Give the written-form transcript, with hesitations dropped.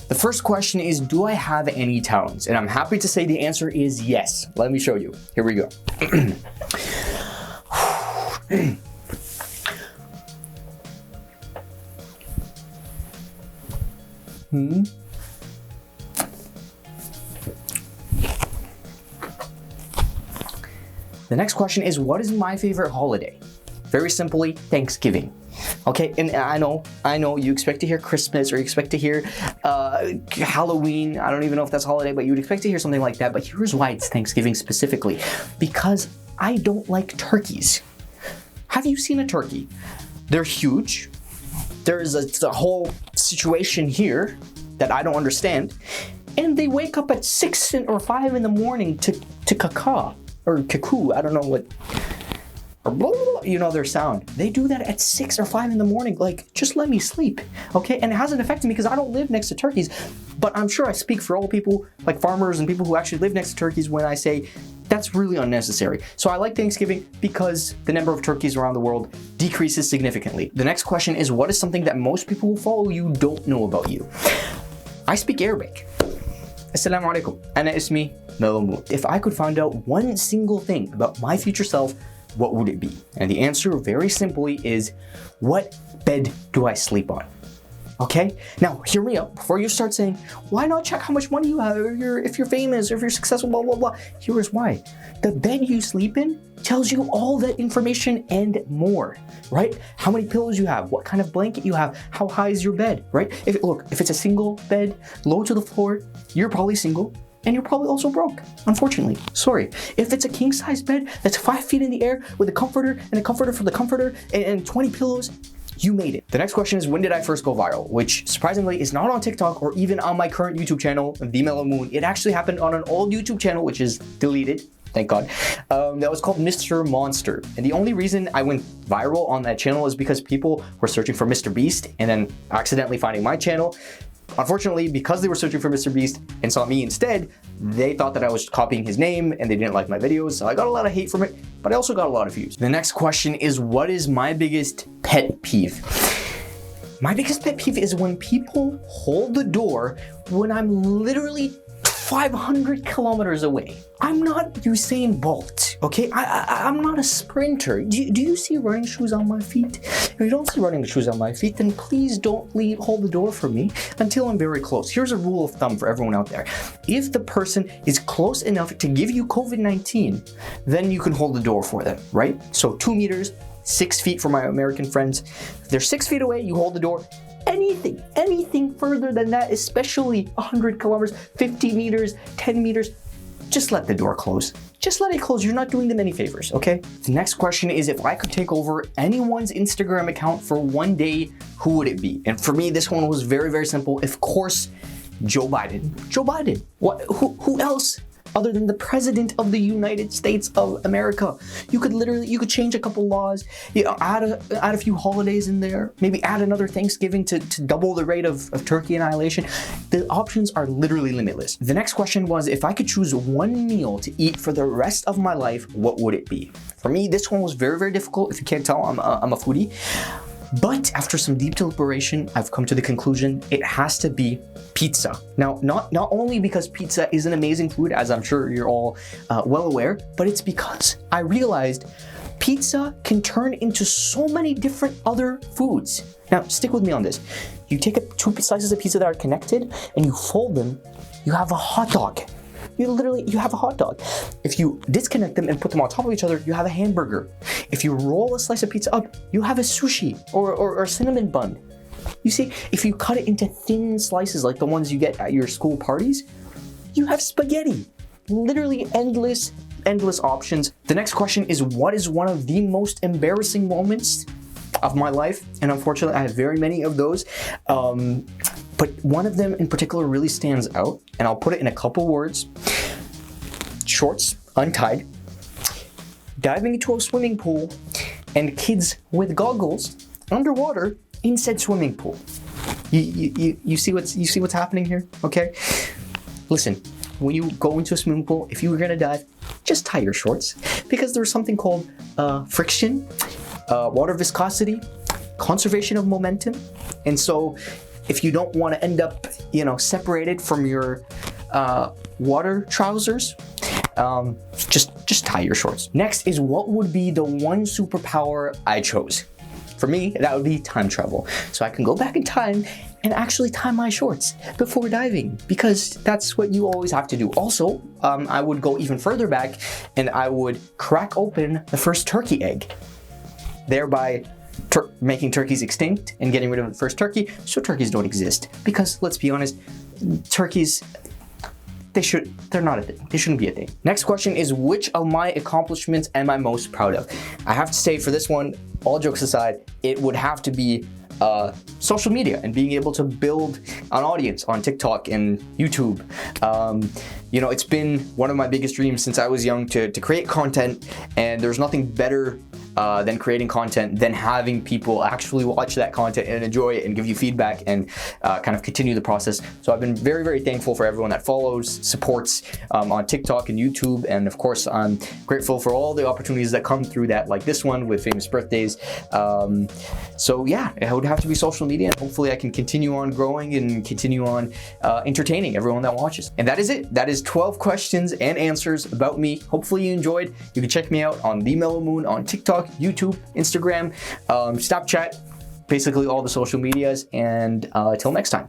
The first question is, do I have any talents? And I'm happy to say the answer is yes. Let me show you. Here we go. The next question is, what is my favorite holiday? Very simply, Thanksgiving. Okay, and I know you expect to hear Christmas or you expect to hear Halloween. I don't even know if that's a holiday, but you would expect to hear something like that. But here's why it's Thanksgiving specifically. Because I don't like turkeys. Have you seen a turkey? They're huge. There's a whole situation here that I don't understand. And they wake up at 6 or 5 in the morning to caw or cuckoo. I don't know what. You know their sound. They do that at 6 or 5 in the morning. Like, just let me sleep, okay? And it hasn't affected me because I don't live next to turkeys. But I'm sure I speak for all people, like farmers and people who actually live next to turkeys, when I say that's really unnecessary. So I like Thanksgiving because the number of turkeys around the world decreases significantly. The next question is, what is something that most people who follow you don't know about you? I speak Arabic. Assalamu alaikum. Ana ismi Moneeb. If I could find out one single thing about my future self, what would it be? And the answer very simply is, what bed do I sleep on? Okay? Now, hear me out. Before you start saying, why not check how much money you have, or if you're famous, or if you're successful, blah, blah, blah. Here's why. The bed you sleep in tells you all that information and more, right? How many pillows you have, what kind of blanket you have, how high is your bed, right? If it's a single bed, low to the floor, you're probably single. And you're probably also broke, unfortunately. Sorry. If it's a king-size bed that's 5 feet in the air with a comforter and a comforter for the comforter and 20 pillows, you made it. The next question is, when did I first go viral? Which, surprisingly, is not on TikTok or even on my current YouTube channel, The Mellow Moon. It actually happened on an old YouTube channel, which is deleted. Thank God. That was called Mr. Monster. And the only reason I went viral on that channel is because people were searching for Mr. Beast and then accidentally finding my channel. Unfortunately, because they were searching for Mr. Beast and saw me instead, they thought that I was copying his name and they didn't like my videos, so I got a lot of hate from it, but I also got a lot of views. The next question is, what is my biggest pet peeve? My biggest pet peeve is when people hold the door when I'm literally 500 kilometers away. I'm not Usain Bolt, okay? I'm not a sprinter. Do you see running shoes on my feet? If you don't see running shoes on my feet, then please don't hold the door for me until I'm very close. Here's a rule of thumb for everyone out there. If the person is close enough to give you COVID-19, then you can hold the door for them, right? So 2 meters, 6 feet for my American friends. If they're 6 feet away, you hold the door. Anything further than that, especially 100 kilometers, 50 meters, 10 meters, just let the door close. Just let it close. You're not doing them any favors, okay? The next question is, if I could take over anyone's Instagram account for one day, who would it be? And for me, this one was very, very simple. Of course, Joe Biden. Joe Biden. What? Who else? Other than the president of the United States of America. You could change a couple laws, add a few holidays in there, maybe add another Thanksgiving to double the rate of turkey annihilation. The options are literally limitless. The next question was, if I could choose one meal to eat for the rest of my life, what would it be? For me, this one was very, very difficult. If you can't tell, I'm a foodie. But after some deep deliberation, I've come to the conclusion it has to be pizza. Now, not only because pizza is an amazing food, as I'm sure you're all well aware, but it's because I realized pizza can turn into so many different other foods. Now, stick with me on this. You take 2 slices of pizza that are connected and you fold them, you have a hot dog. You have a hot dog. If you disconnect them and put them on top of each other, you have a hamburger. If you roll a slice of pizza up, you have a sushi or a cinnamon bun. You see, if you cut it into thin slices like the ones you get at your school parties, you have spaghetti. Literally endless options. The next question is, what is one of the most embarrassing moments of my life? And unfortunately, I have very many of those. But one of them in particular really stands out, and I'll put it in a couple words. Shorts untied, diving into a swimming pool, and kids with goggles underwater in said swimming pool. You see what's happening here? Okay? Listen, when you go into a swimming pool, if you were gonna dive, just tie your shorts, because there's something called friction, water viscosity, conservation of momentum, and so if you don't want to end up, separated from your water trousers, just tie your shorts. Next is, what would be the one superpower I chose? For me, that would be time travel. So I can go back in time and actually tie my shorts before diving, because that's what you always have to do. Also, I would go even further back and I would crack open the first turkey egg, thereby making turkeys extinct and getting rid of the first turkey, so turkeys don't exist. Because let's be honest, turkeys, they're not a thing. They shouldn't be a thing. Next question is, which of my accomplishments am I most proud of? I have to say, for this one, all jokes aside, it would have to be social media and being able to build an audience on TikTok and YouTube. It's been one of my biggest dreams since I was young to create content, and there's nothing better than creating content, than having people actually watch that content and enjoy it and give you feedback and kind of continue the process. So I've been very, very thankful for everyone that follows, supports on TikTok and YouTube. And of course, I'm grateful for all the opportunities that come through that, like this one with famous birthdays. So yeah, it would have to be social media. And hopefully I can continue on growing and continue on entertaining everyone that watches. And that is it. That is 12 questions and answers about me. Hopefully you enjoyed. You can check me out on The Mellow Moon on TikTok, YouTube, Instagram, Snapchat, basically all the social medias. And till next time.